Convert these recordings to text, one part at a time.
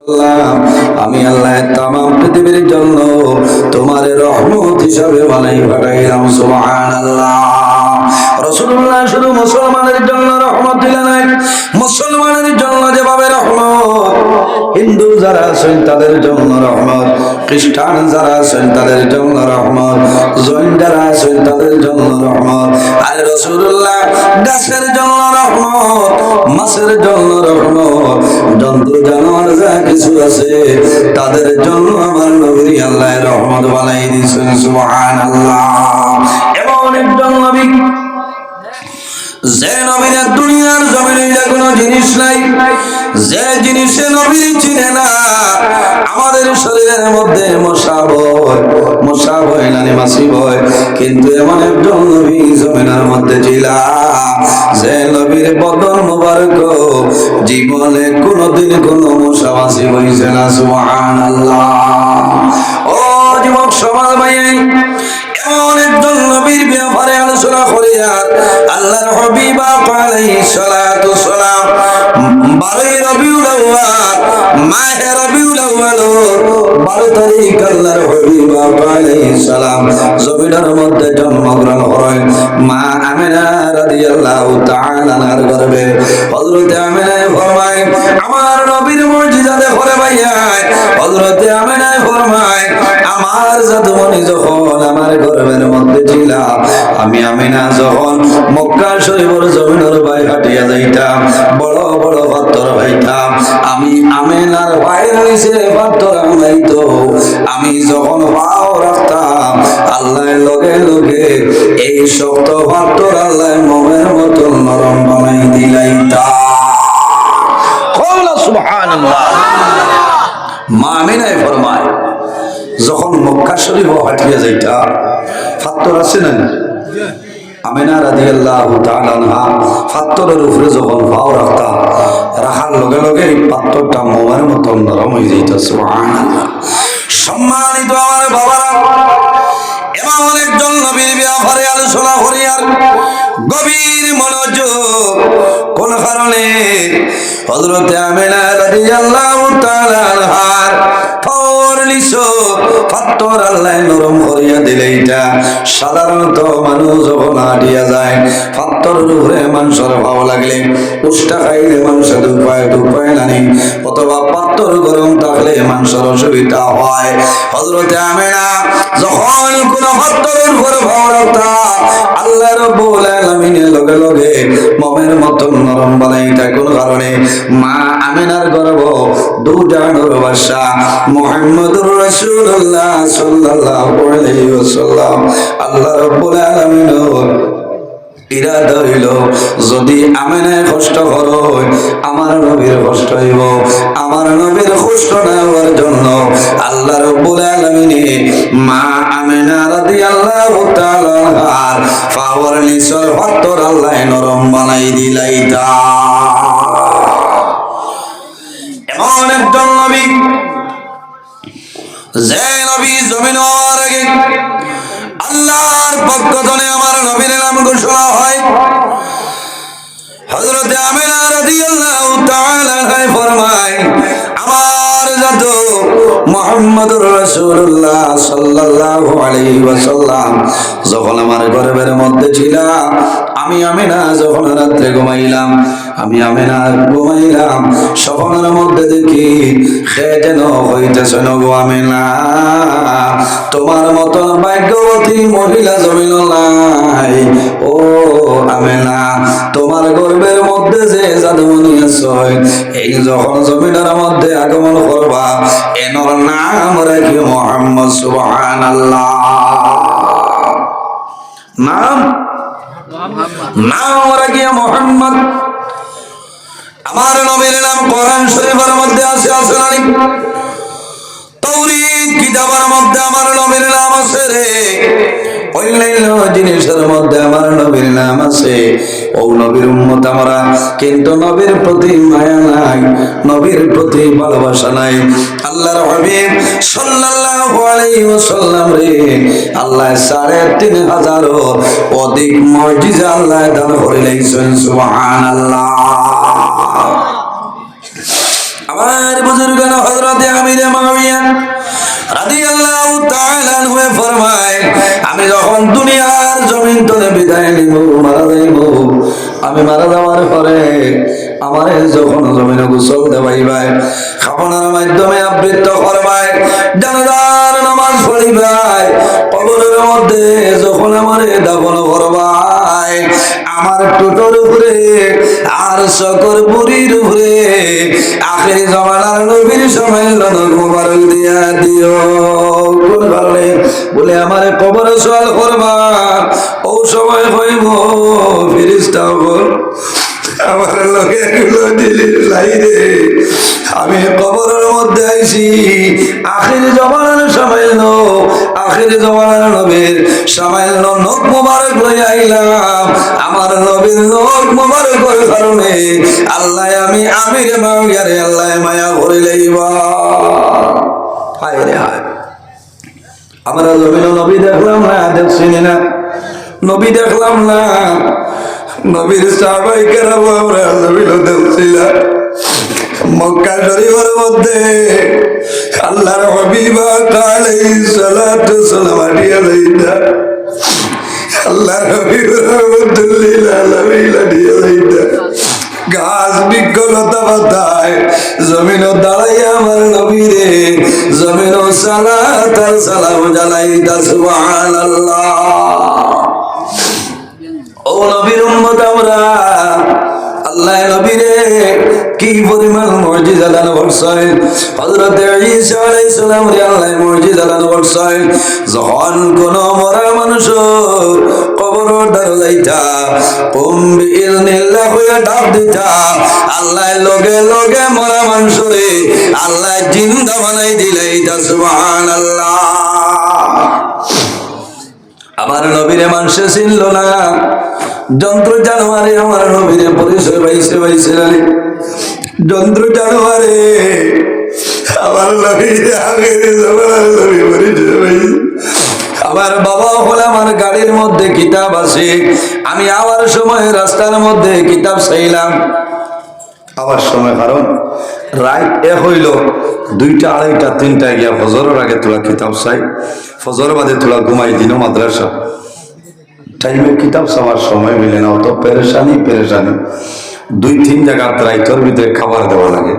আমি আল্লাহ তামাম পৃথিবীর জন্য তোমার রহমত হিসাবে বানাই পাঠাইলাম। সুবহানাল্লাহ। রাসূলুল্লাহ শুধু মুসলমানের জন্য রহমত দিলেন না, মুসলমানের জন্য যেভাবে রহমত, হিন্দু যারা আছেন তাদের জন্য রহমত, খ্রিস্টান যারা আছেন তাদের জন্য রহমত, জৈন যারা আছেন তাদের জন্য রহমত, আর রাসূলুল্লাহ গাছের জন্য রহমত, মাছের জন্য রহমত, জন্তু জানোয়ার যা কিছু আছে তাদের জন্য আমার নবী আল্লাহ রহমত বানাই দিয়েছেন। সুবহানাল্লাহ। এমন একজন নবী যে নবীর দুনিয়ার জমিনে কোনো জিনিস নাই, যে জিনিসে নবী চিনে না। আমাদের শরীরের মধ্যে মশা ভয় নানি মাছি ভয়, কিন্তু এমন একজন নবী জমিনের মধ্যে ছিল যে নবীর বদন মোবারক জীবনে কোনদিন কোনো মশা মাছি হইছে না। সুবহানাল্লাহ। ও যুবক সমাজ ভাই, এমন একজন নবীর ব্যাপারে আলোচনা করি। আল্লাহর হাবিব আলাইহিস সালাতু সালাম 12 রবিউল আউয়াল, মাহে রবিউল আউয়াল 12 তারিখ আল্লাহর হাবিব আলাইহিস সালাম জমিনের মধ্যে জন্মগ্রহণ করেন। মা আমিনা রাদিয়াল্লাহু তাআলা আনহার গর্ভে হযরত আমিনা ফরমায়, আমার নবীর মুজিজা দেখে ভাইয়া। হযরত আমিনা ফরমায়, আমার জাদুমণি যখন আমার গর্ভের মধ্যে ছিল, আমি আমিনা যখন মক্কা শরীফের জমিনের ভাই হাঁটিয়া যাইতাম, বড় বড় পাথর পাইতাম। আমি আমিনার ভাইয়ের নিচে পাথর আনাইতো, আমি যখন পাও রাখতাম আল্লাহ লগে লগে এই শক্ত পাথর আল্লাহ মোমের মতো নরম বানাই দিলাইতা। সুবহানাল্লাহ। মা আমিনাই ফরমায়, যখন মক্কা শরীফ হাঁটিয়া যাইতা পাথর আছে না, আমিনা রাদিয়াল্লাহু তাআলা আনহা পাথরের উপরে যখন পাও রাখতা, রাখার লগে লগে এই পাথরটা মোমের মতো নরম হয়ে যাইত। সুবহানাল্লাহ। সম্মানিত আমার বাবারা, এমন একজন নবীর ব্যাপারে আলোচনা করি আর গভীর মনোযোগ। কোন কারণে হযরত আমিনা রাদিয়াল্লাহু তাআলা আনহার পাথর আল্লাহ নরম করিয়া দিলে। এটা সাধারণত মানুষ যখন হাঁটিয়া যায় পাথরের উপরে মানুষের ভালো লাগলে, উষ্টা খাইলে মানুষের দুপায় নানি, অথবা পাথর গরম থাকলে মানুষের অসুবিধা হয়। হযরত আমিনা যখন কোন পাথরের উপরে ভালো রাখতা, আল্লাহ রাব্বুল আলামিনের লগে লগে মোমের মতন নরম বানাইতা। কোন কারণে? মা আমিনার গর্ভ দুটা নূর বাদশা মুহাম্মদুর রাসূলুল্লাহ সাল্লাল্লাহু আলাইহি ওয়াসাল্লাম। আল্লাহ রাব্বুল আলামিনের ইরাদা হইল, যদি আমিনায় কষ্ট করো আমার নবীর কষ্ট হইব। আমার নবীর কষ্ট না হওয়ার জন্য আল্লাহ রাব্বুল আলামিন মা আমিনা রাদিয়াল্লাহু তাআলা আনহার পাওয়ার নিচের পাথর আল্লাহ নরম বানাই দিলাইতা। এমন একজন নবী, যে নবী জমিন হওয়ার আগে আল্লাহর পক্ষ থেকে আমার নবীর নাম ঘোষণা হয়। হযরত আমিনা রাদিয়াল্লাহু তাআলা আনহা ফরমায়, আমার জাদু মুহাম্মদুর রাসূলুল্লাহ সাল্লাল্লাহু আলাইহি ওয়াসাল্লাম যখন আমার গর্ভের মধ্যে ছিল, আমি আমিনা যখন রাতে ঘুমাইলাম, স্বপ্নের মধ্যে দেখি সে যেন হইতেছে গো আমিনা, তোমার মতো ভাগ্যবতী মহিলা জমিন নাই। ও আমিনা, তোমার গর্ভের মধ্যে যে জাদুমণি আছে, এই যখন জমিনের মধ্যে আগমন করবা, এনর নাম রাখি মুহাম্মদ। সুবহানাল্লাহ। নাম রাখি মুহাম্মদ। আমার নবীর নাম কোরআন শরীফের মধ্যে আছে না? তাওরীত কিতাবের মধ্যে আমার নবীর নাম আছে রে। অন্যান্য জিনিসের মধ্যে আমার নবীর নাম আছে। ও নবীর উম্মত আমরা, কিন্তু নবীর প্রতি মায়া নাই, নবীর প্রতি ভালোবাসা নাই। আল্লাহর হাবিব সাল্লাল্লাহু আলাইহি ওয়াসাল্লাম রে আল্লাহ ৩৫০০ অধিক মুজিজা আল্লাহ দান করিলেন। সুবহানাল্লাহ। আমার আমার বুজুর্গান হযরত আমির মুআবিয়া রাদিয়াল্লাহু তাআলা আনহু ফরমায়, আমি যখন দুনিয়ার জমিন থেকে বিদায় নিব, মারা যাইব, আমি মারা যাওয়ার পরে আমারে যখন জমিনে গোসল দেওয়াইবাই, খাপনের মাধ্যমে আবৃত করবাই, জানাজার নামাজ পড়িবাই, কবরের মধ্যে যখন আমারে দাফন করবাই, আমার টুটোর উপরে আর সকর বুড়ির উপরে আখিরি জামানার নবীর সম্মেলন মোবারক দিয়া দিও। বলে আমারে কবরে সওয়াল করবা, ও সময় হইব ফেরেশতা বল আমার লোকে দিলের লাইরে আমি কবরের মধ্যে আইছি, আখির জমানার সামাইল, আখির জমানার নবীর সামাইল নখ মোবারক লই আইলাম। আমার নবীর নখ মোবারকের কারণে আল্লাহ আমি আমির মুআবিয়ারে আল্লাহ মায়া করে লইবা। হায় রে হায়, আমরা জমিন নবী দেখলাম না, দেখছি না, নবী দেখলাম না, নবীর সাহাবায়ে কেরাম আমরা জমিন দেখছিলাম। মক্কা শরীফের মধ্যে আল্লাহর হাবিব আলাইহিস সালাতু সালাম আদিয়া লাইদা, আল্লাহর হাবিব রাহমাতুল্লিল আলামিন আদিয়া লাইদা, গাছ বিজ্ঞলতা পাতায় জমিন দাঁড়াইয়া আমার নবীরে জমিন সালাত আর সালাম জানাইতা সুবহানাল্লাহ। ও নবীর উম্মত আমরা, আল্লাহ নবীরে কি পরিমাণ মুজিজা দান করছেন। হযরত ঈসা আলাইহিস সালাম রে আল্লাহ মুজিজা দান করছেন। যখন কোন মরা মানুষ কবর দরজাইতা কুম বিইজনিল্লাহ হইয়া ডাক দিতা, আল্লাহ লগে লগে মরা মানুষরে আল্লাহ জিন্দা বানাই দিলাইতা সুবহানাল্লাহ। আমার নবীরে মানুষে চিনল না, যন্ত্র জানোয়ারে আমার নবীরে পরিচয় পাইছে যন্ত্র জানোয়ারে আমার নবীরে আগের জমানার নবী পরিচয় পাইছে। আমার বাবা হলে আমার গাড়ির মধ্যে কিতাব আছে, আমি আবার সময় রাস্তার মধ্যে কিতাব চাইলাম, আবার সময় কারণ রাত এক হইল 2টা 2:30 3টা গিয়া ফজরের আগে তোলা কিতাব চাই, ফজর বাদে তোলা ঘুমাই দিন মাদ্রাসা টাইমে কিতাব চাওয়ার সময় মিলে না, অত পেরেশানি 2-3 জায়গার রাইতের ভিতরে খাবার দেওয়া লাগে।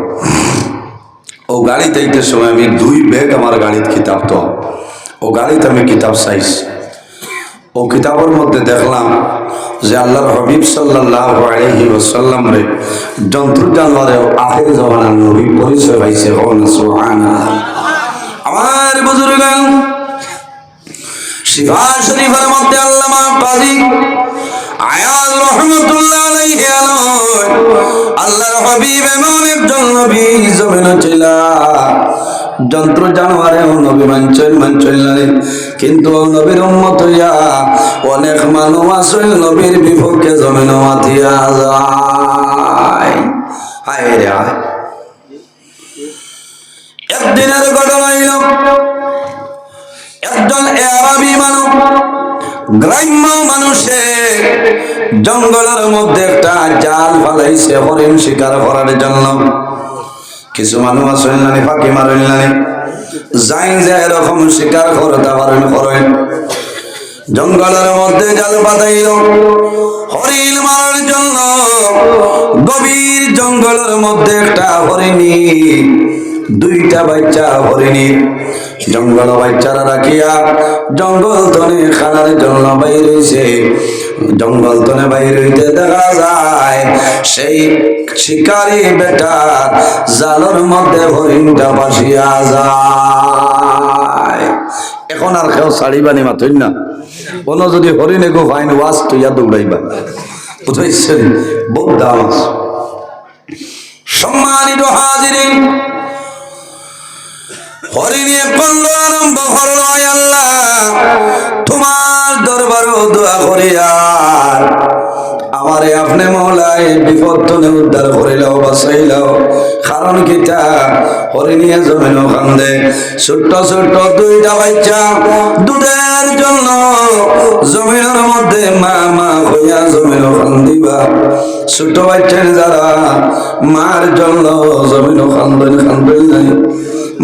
ও গাড়িতে এইটার সময় আমি 2 ব্যাগ আমার গাড়ির কিতাব, তো ও গাড়িতে আমি কিতাব চাইছি। ও কিতাবের মধ্যে দেখলাম যে আল্লাহর হাবিব সাল্লাল্লাহু আলাইহি ওয়াসাল্লাম রে যন্ত্র জানোয়ারে আখির জামানার নবী পরিচয় পাইছে। সুবহানাল্লাহ। আমার বুজুর্গান শিফা শরীফের মধ্যে আল্লামা কাজী আয়াজ রহমাতুল্লাহ আলাইহি আল্লাহর হাবিব এমন একজন নবী জমিনে ছিল, যন্ত্র জানোয়ারে নবী মানছেন না, কিন্তু নবীর উম্মত হইয়া অনেক মানুষ আছে নবীর বিপক্ষে জমিনে মাতিয়া যায়। হায় রে হায়, একদিনের ঘটনা হইল, একজন আরবি মানুষ গ্রাম্য মানুষে জঙ্গলের মধ্যে একটা জাল ফালাইছে হরিণ শিকার করার জন্য। কিছু মানুষ আসেন না, ফাঁকি মারেন না, যাই যে এরকম শিকার করতে পারেন করেন। জঙ্গলের মধ্যে জাল পাতাইল হরিণ মারার জন্য। গভীর জঙ্গলের মধ্যে একটা হরিণী, 2টা বাচ্চা হরিণী জঙ্গল বাচ্চারা রাখিয়া জঙ্গল তনে খানার জন্য বাইর হইছে। জঙ্গল তনে বাইর হইতে দেখা যায় সেই শিকারী বেটা জালের মধ্যে হরিণটা বাসিয়া যায়। এখন আর কেউ ছাড়িবানি মাথইন না, কোনো যদি হরিণে গো ফাইন ওয়াজ তুইয়া দৌড়াইবা, বুঝাইছেন? বহুত দাম আছে। সম্মানিত হাজিরিন, হরিণে কন্দ আরম্ভ করল, আল্লাহ তোমার দরবারও দোয়া করি, আর আমারে আপনি মওলাই বিপদ থেকে উদ্ধার করিলাও বাঁচাইলাও। কারণ কিটা হরিণিয়া জমিন কান্দে, ছোট্ট ছোট্ট দুইটা বাচ্চা দুধের জন্য জমিনের মধ্যে মা মা হইয়া জমিন কান্দিবা। ছোট বাচ্চা যারা মার জন্য জমিন কান্দন কান্দই নাই,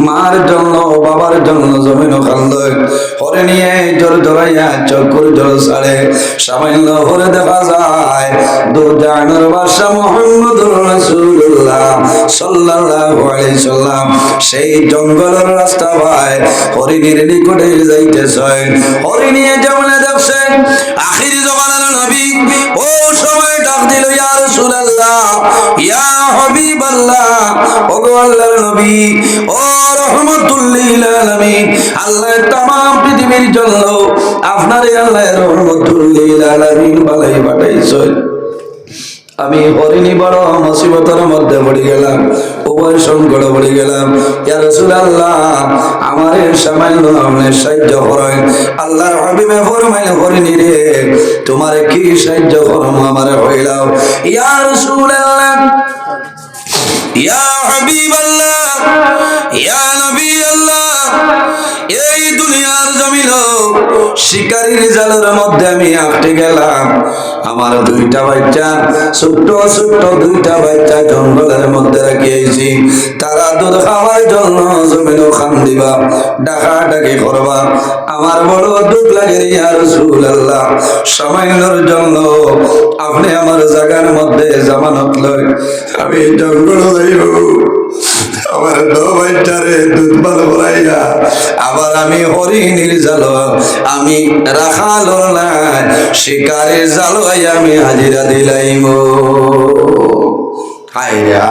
মার জন্য বাবার জন্য জমিন কান্দই। হরে নিয়ে জোর জড়াইয়া চকুর জল ছাড়ে, সামান্য হরে দেখা যায় দু জাহানের বাদশা মুহাম্মদুর রাসূলুল্লাহ সাল্লাল্লাহু আলাইহি সাল্লাম সেই জঙ্গলের রাস্তা ভাই হরিণীর নিকটে যাইতেছে। হরিণী যেমন দেখছে আখির জমানার নবী, ও সময় ডাক দিল ইয়া রাসূলুল্লাহ, ইয়া হাবিবাল্লাহ, ওগো আল্লাহর নবী, ও রহমাতুল লিল আলামিন, আল্লাহ तमाम পৃথিবীর জন্য আপনারে আল্লাহ রহমাতুল লিল আলামিন বানাই পাঠাইছেন। আমি হরিণী বড় মুসিবতের মধ্যে পড়ে গেলাম, উভয় সংকটে পড়ে গেলাম। ইয়া রাসূলুল্লাহ, আমারে সামান্য আপনি সাহায্য করেন। আল্লাহর হাবিবে ফরমাইলেন, হরিণী রে তোমারে কি সাহায্য করব আমারে হইলাও। ইয়া রাসূলুল্লাহ, ইয়া হাবিবাল্লাহ, ইয়া নবী আল্লাহ, এই দুনিয়ার জমিন শিকারীর জালের মধ্যে আমি আটকে গেলাম। আমার দুইটা বাচ্চা ছোট্ট ছোট্ট দুইটা বাচ্চা জঙ্গলের মধ্যে রাখিয়েছি, তারা দুধ খাওয়ার জন্য জমিন খান দিবা, ডাকা ডাকি করবা। আমার বড় দুঃখ লাগে ইয়া রাসূলুল্লাহ, সামান্যর জন্য আপনি আমার জায়গার মধ্যে জামানত লয়, আমি জঙ্গল যাইব। আমার বাচ্চারে দুধ পাল ভরাইয়া আবার আমি হরিণীর জাল, আমি রাখাল নাই শিকারের জাল আমি হাজিরা দিলাইম। হায়রা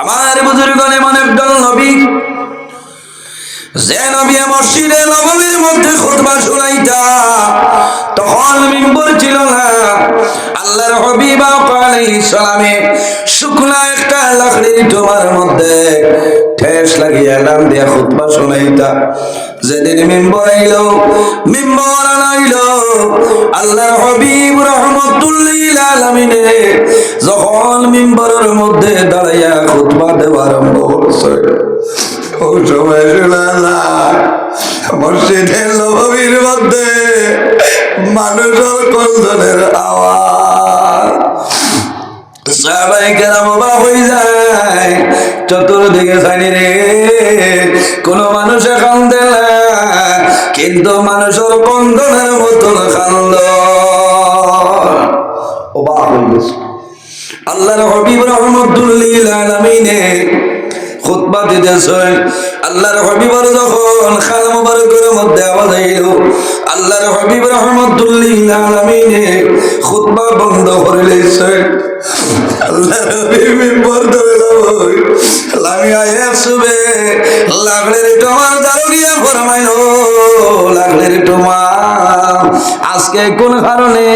আমার বুজুর্গণ, এমন একজন নবী যে নবী মসজিদে নববীর মধ্যে খুতবা শুনাইতা, তখন মিম্বর ছিল না। আল্লাহর হাবিব আলাইহিস সালামে শুকনা একটা লাকড়ির ডোবার মধ্যে ঠেস লাগিয়ে এলাম দিয়া খুতবা শুনাইতা। যেদিন মিম্বর আইলো, মিম্বর আনাইলো আল্লাহর হাবিব রাহমাতুল লিল আলামিনে যখন মিম্বরের মধ্যে দাঁড়াইয়া খুতবা দেওয়া আরম্ভ করছে, ও সময় মসজিদের নববীর মধ্যে মানুষের কন্দনের আওয়াজ, সাহাবায়ে কেরাম অবাক হয়ে যায়। চতুর্দিকে জানি রে কোন মানুষে কান্দে না, কিন্তু মানুষের কন্দনের মতন কান্দ। অবাক হয়ে গেছে। আল্লাহর হাবিব রাহমাতুল লিল আলামিনে খুতবা দিতেছেন। আল্লাহর হাবিবের যখন খাল মুবারকের মধ্যে আওয়াজ আইলো, আল্লাহর হাবিব রাহমাতুল লিল আলামিনে খুতবা বন্ধ করে লইছেন। আল্লাহর হাবিব মিম্বর ধরে লই লামিয়া একসুবে লাগলের তোমার দারুগিয়া ফরমাইলো, লাগলের তোমার আজকে কোন কারণে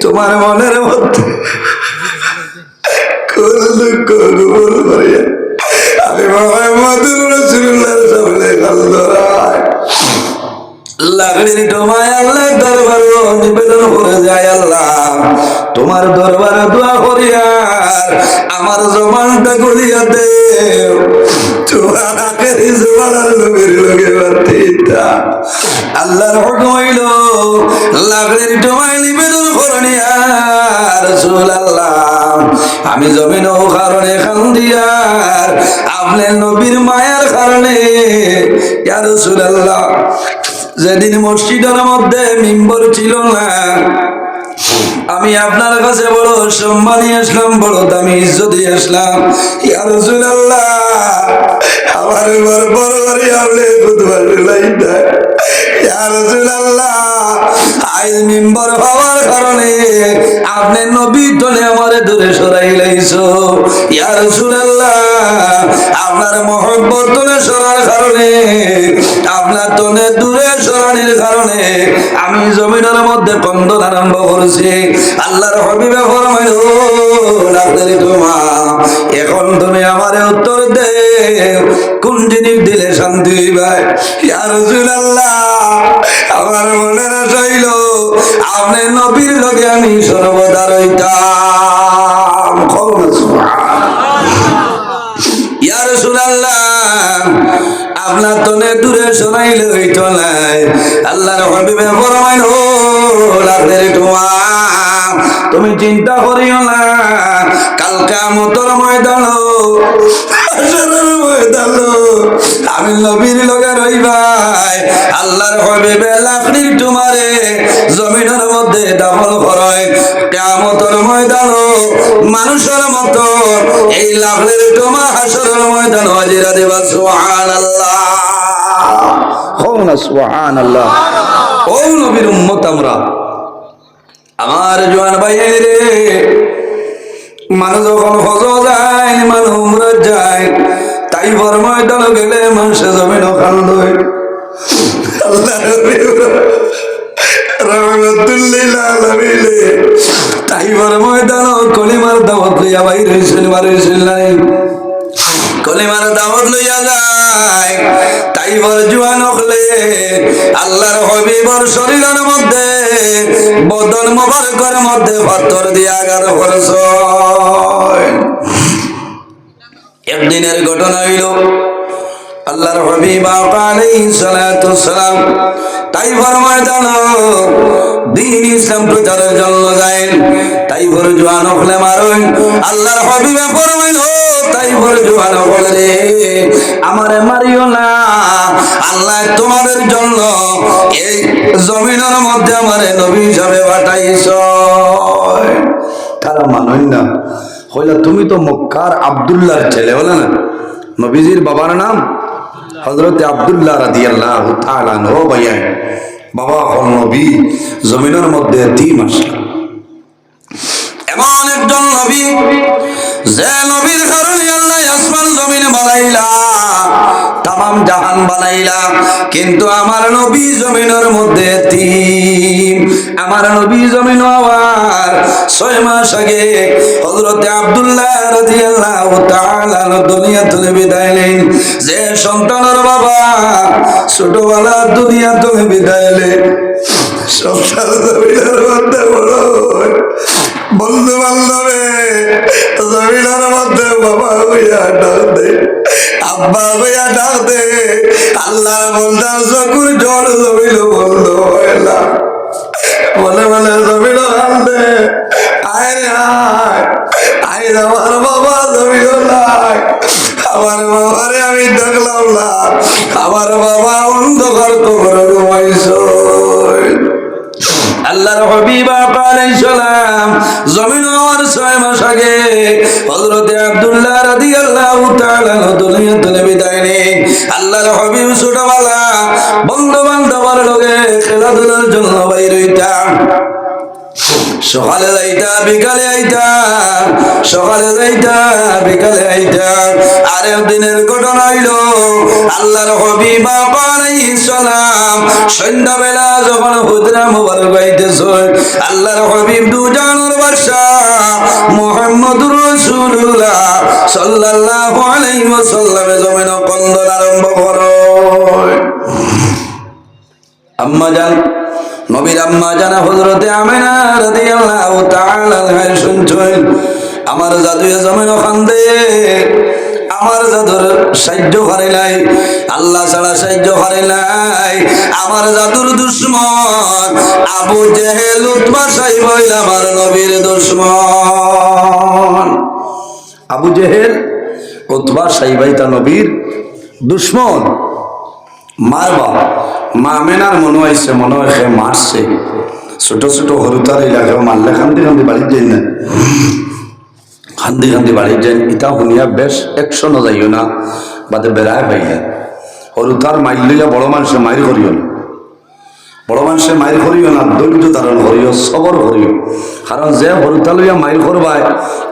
তোমার মনের মধ্যে কোন দুঃখ গোপন করিয়া আমি মুহাম্মদুর রাসূলুল্লাহর সামনে কালদরায় লাগলির তোমায় আল্লাহর দরবারে নিবেদন করে যায়। আল্লাহ তোমার দরবারে দোয়া করি আর আমার জবানটা খুলিয়া দেও, তোমার আখেরি জবানের নবীর লগে বার্তিতা। আল্লাহর হুকুম হইল লাগলির তোমায় নিবেদন করি আর রাসূলুল্লাহ আমি জমিন ও কারণে কান্দিয়ার আপনার নবীর মায়ার কারণে ইয়া রাসূলুল্লাহ। যেদিন মসজিদের মধ্যে মিম্বর ছিল না, আমি আপনার কাছে বড় সম্মানী আসলাম, বড় দামি ইজ্জতি আসলাম। ইয়া রাসূলুল্লাহ আমার বড় করে আপনি খুতবা শুনাইতা। ইয়া রাসূলুল্লাহ আজ মিম্বর হওয়ার কারণে আপনি নবী তলে আমারে দূরে সরাই লাইছো। ইয়া রাসূলুল্লাহ আপনার মহব্বত তলে সরার কারণে, আপনার তলে দূরে সরানোর কারণে আমি জমিনের মধ্যে কন্দন আরম্ভ করেছি। আল্লাহর হাবিবে ফরমাইলো লাগলে তোমা এখন তুমি আমারে উত্তর দে, কোন জিনিস দিলে শান্তি হইবে। ইয়া রাসূলুল্লাহ আমার মনের আশা হইল আপনি নবীর লগে আমি সর্বদা রইতাম। ইয়া রাসূলুল্লাহ, আপনার তনে দূরে সরাইলে হইতো নাই। আল্লাহর হাবিবে ফরমাইল, ও লাখের টোয়া, তুমি চিন্তা করিও না, কাল কিয়ামতের ময়দান, হাসরের ময়দান আমি নবীর লগে রইবাই। আল্লাহর হাবিবে লাখের তোমারে জমিনের মধ্যে দাফন করে কিয়ামতের ময়দান মানুষের মতো এই লাখের তোমা হাসরের ময়দান হাজিরা দেবা। সুবহানাল্লাহ, হোক না সুবহানাল্লাহ। ও নবীর উম্মত আমরা, আমার জওয়ান ভাই রে, মানুষ যখন হজ যায়, মানুষ উমরা যায়, তাই বর ময়দান গেলে মানুষের জমিন খান্দয়। আল্লাহ রহমাতুল্লিল আলামিন তাই বর ময়দান কলিমার দাওয়াত লইয়া বাইর হইছেন, বাড়িছেন নাই, কলিমার দাওয়াত লইয়া যায়। তাই বর জওয়ান হলে আল্লাহর হাবিবর শরীরের মধ্যে বদন মোবারকের মধ্যে পাথর দিয়া আঘাত করছে। একদিনের ঘটনা হইল, আল্লাহর হাবিব আলাইহিস সালাতু ওয়াসসালাম তাই ফরমাইতেন দ্বীন ইসলাম প্রচারের জন্য যায়। তাই ভর জওয়ান হলে মারুন, আল্লাহর হাবিবে ফরমাইল, তাই ভর জওয়ান হলে রে আমারে মারিও না, আল্লাহ তোমাদের জন্য এই জমিনের মধ্যে আমারে নবী হিসাবে পাঠাইছ। তারা মানই না, হইলা তুমি তো মক্কার আব্দুল্লাহর ছেলে, বলে না, নবীজির বাবার নাম হযরত আব্দুল্লাহ রাদিয়াল্লাহু তাআলা আনহু। ভাইয়া বাবা হল নবী, জমিনের মধ্যে 3 মাস। এমন একজন নবী যে নবীর কারণে আল্লাহ আসমান জমিন বানাইলা, তামাম জাহান বানাইলা, কিন্তু আমার নবী জমিনের মধ্যে 3। আমার নবী জমিন হওয়ার 6 মাস আগে হযরত আব্দুল্লাহ রাদিয়াল্লাহু তাআলা দুনিয়া থেকে বিদায় নেন। যে সন্তানের বাবা ছোটবেলা দুনিয়া থেকে বিদায় নেন, সন্তান জমিনের মধ্যে বড় বন্ধু বান্ধবে জমিনের মধ্যে বাবা হইয়া ডাক দে, আব্বা হইয়া ডাক দে, আল্লাহ বন্দার চকুর জল জমিল বন্ধ হইলা বলে বলে জমিল কান্দে, আয় রে আয়, আয় আমার বাবা জমিল নাই, আমার বাবারে আমি দেখলাম না, আমার বাবা অন্ধকার কবরে ঘুমাইছ। আল্লাহর হাবিব আলাইহিস সালাম জমিন হওয়ার 6 মাস আগে হযরত আব্দুল্লাহ রাদিয়াল্লাহু তাআলা দুনিয়া থেকে বিদায় নেন। আল্লাহর হাবিব ছোটবেলা বন্ধু বান্ধবের লগে খেলাধুলার জন্য বাইর হইতাম, সকালে যাইতা বিকালে আইতা, সকালে যাইতা বিকালে আইতা। আর একদিনের ঘটনা হইল, আল্লাহর হাবিব আলাইহিস সালাম সন্ধ্যাবেলা যখন হুজরা মুবারক গাইতেছে, আল্লাহর হাবিব দুজানের বাদশা মুহাম্মদুর রাসূলুল্লাহ সাল্লাল্লাহু আলাইহি ওয়াসাল্লাম জমিন কন্দন আরম্ভ করে। আম্মা জান, নবীর আম্মা জানা হযরত আমিনা রাদিয়াল্লাহু তাআলা আনহা শুনছেন, আমার জাদুয়ে জমিন কান্দে, আমার জাদুর সাহায্য করে নাই, আল্লাহ ছাড়া সাহায্য করে নাই। আমার জাদুর দুশমন আবু জেহেল উতবা সাহেব হইল আমার নবীর দুশমন। আবু জেহেল উতবা সাহেব তা নবীর দুশমন। মারবা মামেনার মনে হয়েছে, মনে হয় সে মারছে। ছোট ছোট হরুতার এলাকা মারলে খান্দি খান্দি বাড়ি যাই না, খান্দি খান্দি বাড়ি যাই। ইটা শুনিয়া বেশ একশন যাইও না, বাদে বেড়ায় পাইলে হরুতার মাইল লইয়া বড় মানুষে মাইর করিও না, বড় মানুষে মাইর করিও না, ধৈর্য ধারণ করিও, সবর করিও। কারণ যে হরুতা লইয়া মাইর করবায়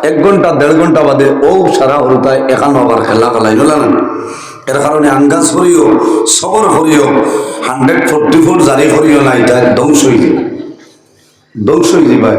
1 ঘন্টা 1.5 ঘন্টা বাদে ও সারা হরুতায় 51 খেলা খেলাই না। এর কারণে আঙ্গাজ করিও, সবর করিও, 144 জারি করিও না, এটা ধ্বংস হয়ে যাবে, ধ্বংস হয়ে যাবে।